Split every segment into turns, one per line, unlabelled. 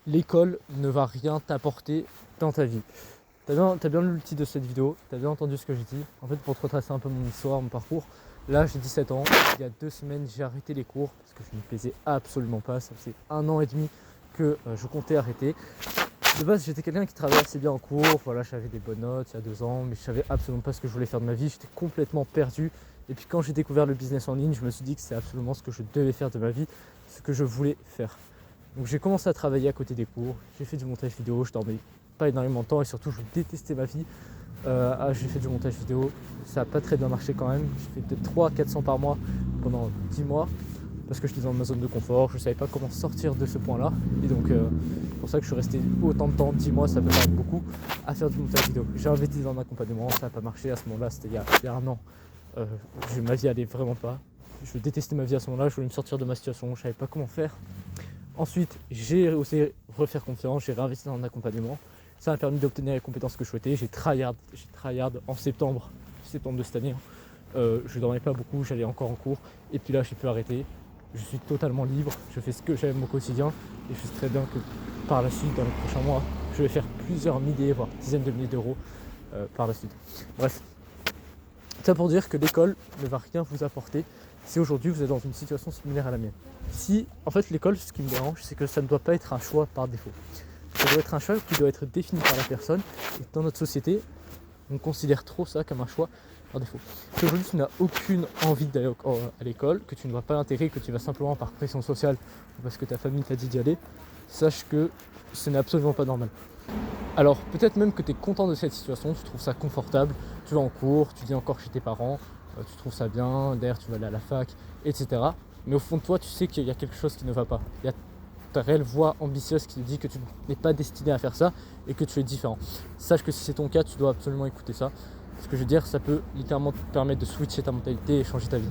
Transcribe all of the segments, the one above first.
l'école ne va rien t'apporter dans ta vie. T'as bien lu le titre de cette vidéo, t'as bien entendu ce que j'ai dit. En fait, pour te retracer un peu mon histoire, mon parcours, là j'ai 17 ans, il y a 2 semaines j'ai arrêté les cours parce que je ne me plaisais absolument pas. Ça faisait 1 an et demi que je comptais arrêter. De base, j'étais quelqu'un qui travaillait assez bien en cours, voilà, j'avais des bonnes notes il y a 2 ans, mais je savais absolument pas ce que je voulais faire de ma vie, j'étais complètement perdu. Et puis quand j'ai découvert le business en ligne, je me suis dit que c'est absolument ce que je devais faire de ma vie, ce que je voulais faire. Donc j'ai commencé à travailler à côté des cours, j'ai fait du montage vidéo, je dormais pas énormément de temps et surtout je détestais ma vie. J'ai fait du montage vidéo, ça n'a pas très bien marché quand même, j'ai fait peut-être 300-400 par mois pendant 10 mois parce que j'étais dans ma zone de confort, je ne savais pas comment sortir de ce point-là et donc c'est pour ça que je suis resté autant de temps, 10 mois ça peut paraître beaucoup, à faire du montage vidéo. J'ai investi dans un accompagnement, ça n'a pas marché à ce moment-là, c'était il y a 1 an, ma vie allait vraiment pas, je détestais ma vie à ce moment-là, je voulais me sortir de ma situation, je ne savais pas comment faire. Ensuite, j'ai osé refaire confiance, j'ai réinvesti dans un accompagnement. Ça m'a permis d'obtenir les compétences que je souhaitais. J'ai tryhard en septembre de cette année. Je ne dormais pas beaucoup, j'allais encore en cours. Et puis là, j'ai pu arrêter. Je suis totalement libre, je fais ce que j'aime au quotidien. Et je sais très bien que par la suite, dans les prochains mois, je vais faire plusieurs milliers, voire dizaines de milliers d'euros par la suite. Bref, ça pour dire que l'école ne va rien vous apporter si aujourd'hui vous êtes dans une situation similaire à la mienne. Si, en fait, l'école, ce qui me dérange, c'est que ça ne doit pas être un choix par défaut. Ça doit être un choix qui doit être défini par la personne. Et dans notre société, on considère trop ça comme un choix par défaut. Si aujourd'hui tu n'as aucune envie d'aller à l'école, que tu ne vas pas l'intégrer, que tu vas simplement par pression sociale ou parce que ta famille t'a dit d'y aller, sache que ce n'est absolument pas normal. Alors peut-être même que tu es content de cette situation, tu trouves ça confortable, tu vas en cours, tu dis encore chez tes parents, tu trouves ça bien, d'ailleurs tu vas aller à la fac, etc. Mais au fond de toi, tu sais qu'il y a quelque chose qui ne va pas. Il y a ta réelle voix ambitieuse qui te dit que tu n'es pas destiné à faire ça et que tu es différent. Sache que si c'est ton cas, tu dois absolument écouter ça. Ce que je veux dire, ça peut littéralement te permettre de switcher ta mentalité et changer ta vie.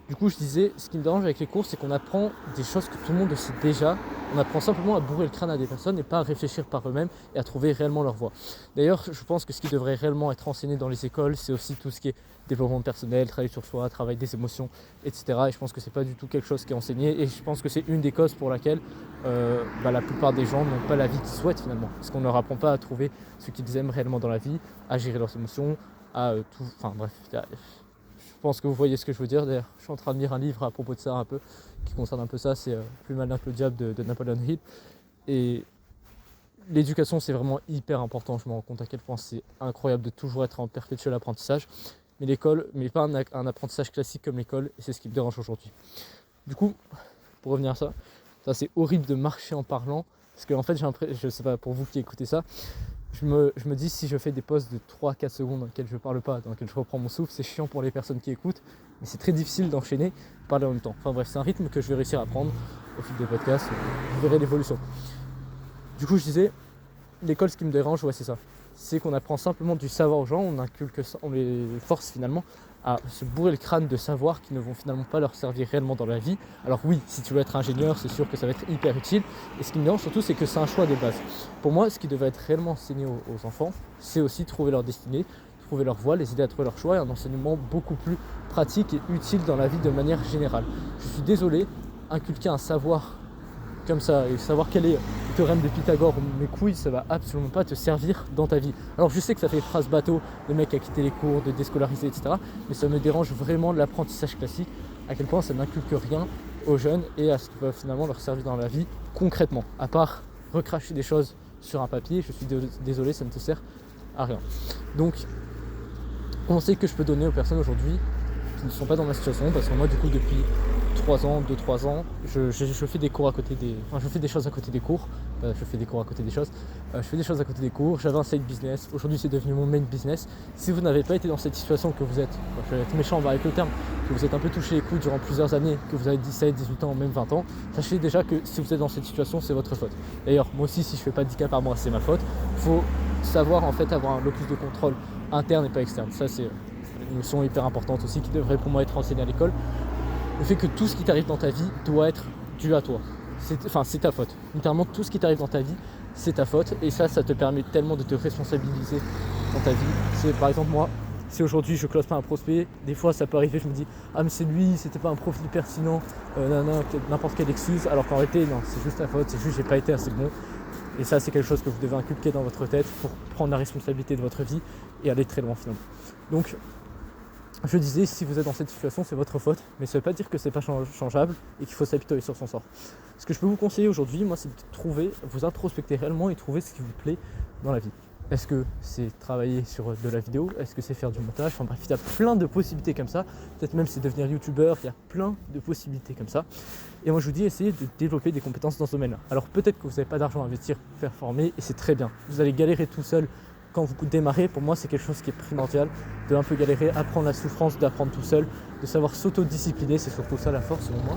Du coup, je disais, ce qui me dérange avec les cours, c'est qu'on apprend des choses que tout le monde sait déjà. On apprend simplement à bourrer le crâne à des personnes et pas à réfléchir par eux-mêmes et à trouver réellement leur voie. D'ailleurs, je pense que ce qui devrait réellement être enseigné dans les écoles, c'est aussi tout ce qui est développement personnel, travail sur soi, travail des émotions, etc. Et je pense que c'est pas du tout quelque chose qui est enseigné et je pense que c'est une des causes pour laquelle la plupart des gens n'ont pas la vie qu'ils souhaitent finalement. Parce qu'on ne leur apprend pas à trouver ce qu'ils aiment réellement dans la vie, à gérer leurs émotions, à tout... Enfin bref... Je pense que vous voyez ce que je veux dire. D'ailleurs, je suis en train de lire un livre à propos de ça un peu, qui concerne un peu ça, c'est Plus malin que le diable de Napoleon Hill. Et l'éducation, c'est vraiment hyper important. Je me rends compte à quel point c'est incroyable de toujours être en perpétuel apprentissage. Mais l'école, mais pas un apprentissage classique comme l'école, et c'est ce qui me dérange aujourd'hui. Du coup, pour revenir à ça c'est horrible de marcher en parlant, parce qu'en fait, j'ai l'impression, je sais pas, pour vous qui écoutez ça, je me dis si je fais des pauses de 3-4 secondes dans lesquelles je ne parle pas, dans lesquelles je reprends mon souffle, c'est chiant pour les personnes qui écoutent, mais c'est très difficile d'enchaîner, parler en même temps. Enfin bref, c'est un rythme que je vais réussir à prendre au fil des podcasts, vous verrez l'évolution. Du coup je disais, l'école ce qui me dérange, c'est ça. C'est qu'on apprend simplement du savoir aux gens, on les force finalement à se bourrer le crâne de savoirs qui ne vont finalement pas leur servir réellement dans la vie. Alors oui, si tu veux être ingénieur, c'est sûr que ça va être hyper utile. Et ce qui me dérange surtout, c'est que c'est un choix de base. Pour moi, ce qui devrait être réellement enseigné aux enfants, c'est aussi trouver leur destinée, trouver leur voie, les aider à trouver leur choix et un enseignement beaucoup plus pratique et utile dans la vie de manière générale. Je suis désolé, inculquer un savoir comme ça et savoir quel est le théorème de Pythagore ou mes couilles, ça va absolument pas te servir dans ta vie. Alors je sais que ça fait phrase bateau, le mec a quitté les cours, de déscolariser, etc. Mais ça me dérange vraiment de l'apprentissage classique, à quel point ça n'inculque rien aux jeunes et à ce qui va finalement leur servir dans la vie concrètement. À part recracher des choses sur un papier, je suis désolé, ça ne te sert à rien. Donc, conseil que je peux donner aux personnes aujourd'hui qui ne sont pas dans ma situation, parce que moi du coup depuis 2-3 ans, je fais des cours à côté des... Enfin, je fais des choses à côté des cours. Je fais des cours à côté des choses. Je fais des choses à côté des cours. J'avais un side business. Aujourd'hui, c'est devenu mon main business. Si vous n'avez pas été dans cette situation que vous êtes, je vais être méchant avec le terme, que vous êtes un peu touché les coups durant plusieurs années, que vous avez 17, 18 ans, même 20 ans, sachez déjà que si vous êtes dans cette situation, c'est votre faute. D'ailleurs, moi aussi, si je fais pas 10 cas par mois, c'est ma faute. Il faut savoir en fait avoir un locus de contrôle interne et pas externe. Ça, c'est une notion hyper importante aussi qui devrait pour moi être enseignée à l'école. Le fait que tout ce qui t'arrive dans ta vie doit être dû à toi. C'est ta faute. Littéralement, tout ce qui t'arrive dans ta vie, c'est ta faute. Et ça te permet tellement de te responsabiliser dans ta vie. C'est par exemple moi, Si aujourd'hui je close pas un prospect, des fois ça peut arriver, je me dis ah mais c'est lui, c'était pas un profil pertinent, n'importe quelle excuse, alors qu'en réalité non, c'est juste la faute, c'est juste j'ai pas été assez bon. Et ça c'est quelque chose que vous devez inculquer dans votre tête pour prendre la responsabilité de votre vie et aller très loin finalement. Donc je disais, si vous êtes dans cette situation, c'est votre faute, mais ça ne veut pas dire que c'est pas changeable et qu'il faut s'apitoyer sur son sort. Ce que je peux vous conseiller aujourd'hui, moi, c'est de trouver, vous introspecter réellement et trouver ce qui vous plaît dans la vie. Est-ce que c'est travailler sur de la vidéo? Est-ce que c'est faire du montage? Enfin bref, il y a plein de possibilités comme ça. Peut-être même c'est devenir youtubeur, il y a plein de possibilités comme ça. Et moi je vous dis, essayez de développer des compétences dans ce domaine-là. Alors peut-être que vous n'avez pas d'argent à investir pour faire former et c'est très bien. Vous allez galérer tout seul quand vous démarrez. Pour moi c'est quelque chose qui est primordial, de un peu galérer, apprendre la souffrance, d'apprendre tout seul, de savoir s'auto-discipliner, c'est surtout ça la force selon moi.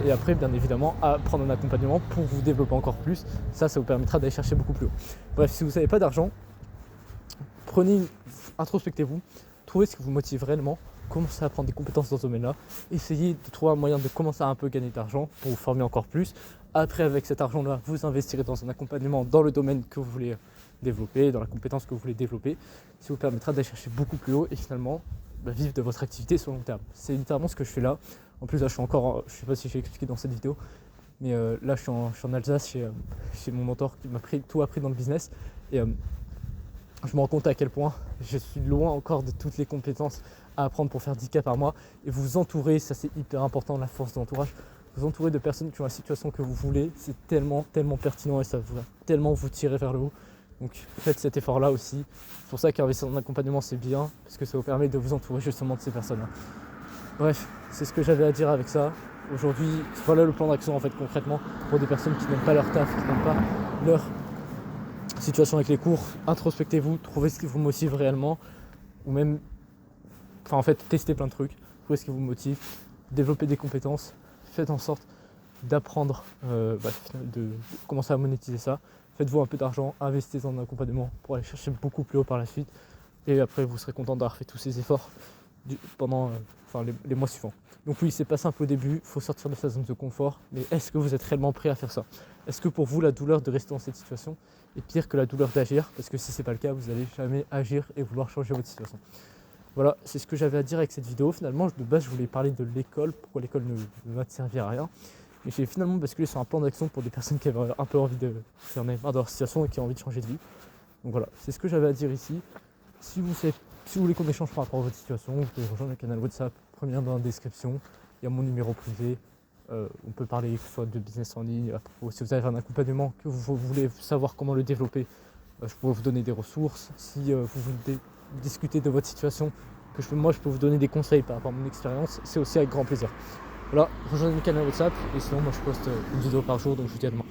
Et après bien évidemment prendre un accompagnement pour vous développer encore plus, ça vous permettra d'aller chercher beaucoup plus haut. Bref, si vous n'avez pas d'argent, introspectez-vous, trouvez ce qui vous motive réellement, commencez à apprendre des compétences dans ce domaine-là, essayez de trouver un moyen de commencer à un peu gagner de l'argent pour vous former encore plus. Après avec cet argent-là, vous investirez dans un accompagnement dans le domaine que vous voulez développer, dans la compétence que vous voulez développer, ça vous permettra d'aller chercher beaucoup plus haut et finalement vivre de votre activité sur le long terme. C'est littéralement ce que je fais là. En plus là je sais pas si j'ai expliqué dans cette vidéo, mais là je suis en Alsace chez mon mentor qui m'a tout appris dans le business et je me rends compte à quel point je suis loin encore de toutes les compétences à apprendre pour faire 10K par mois. Et vous entourez, ça c'est hyper important, la force de l'entourage, vous entourez de personnes qui ont la situation que vous voulez, c'est tellement pertinent et ça va tellement vous tirer vers le haut. Donc faites cet effort là aussi. C'est pour ça qu'investir dans un accompagnement c'est bien, parce que ça vous permet de vous entourer justement de ces personnes là. Bref, c'est ce que j'avais à dire avec ça. Aujourd'hui, voilà le plan d'action en fait concrètement pour des personnes qui n'aiment pas leur taf, qui n'aiment pas leur situation avec les cours. Introspectez-vous, trouvez ce qui vous motive réellement, ou même, testez plein de trucs, trouvez ce qui vous motive, développez des compétences, faites en sorte d'apprendre, de commencer à monétiser ça. Faites-vous un peu d'argent, investissez dans un accompagnement pour aller chercher beaucoup plus haut par la suite. Et après, vous serez content d'avoir fait tous ces efforts pendant les mois suivants. Donc oui, c'est pas simple au début, il faut sortir de sa zone de confort, mais est-ce que vous êtes réellement prêt à faire ça? Est-ce que pour vous, la douleur de rester dans cette situation est pire que la douleur d'agir? Parce que si c'est pas le cas, vous n'allez jamais agir et vouloir changer votre situation. Voilà, c'est ce que j'avais à dire avec cette vidéo. Finalement, de base, je voulais parler de l'école, pourquoi l'école ne va te servir à rien. Et j'ai finalement basculé sur un plan d'action pour des personnes qui avaient un peu envie de faire marre de leur situation et qui ont envie de changer de vie. Donc voilà, c'est ce que j'avais à dire ici. Si vous voulez qu'on échange par rapport à votre situation, vous pouvez rejoindre le canal WhatsApp, premier lien dans la description. Il y a mon numéro privé. On peut parler que ce soit de business en ligne. Si vous avez un accompagnement, que vous voulez savoir comment le développer, je pourrais vous donner des ressources. Si vous voulez discuter de votre situation, moi je peux vous donner des conseils par rapport à mon expérience, c'est aussi avec grand plaisir. Voilà, rejoignez le canal WhatsApp et sinon moi je poste une vidéo par jour, donc je vous dis à demain.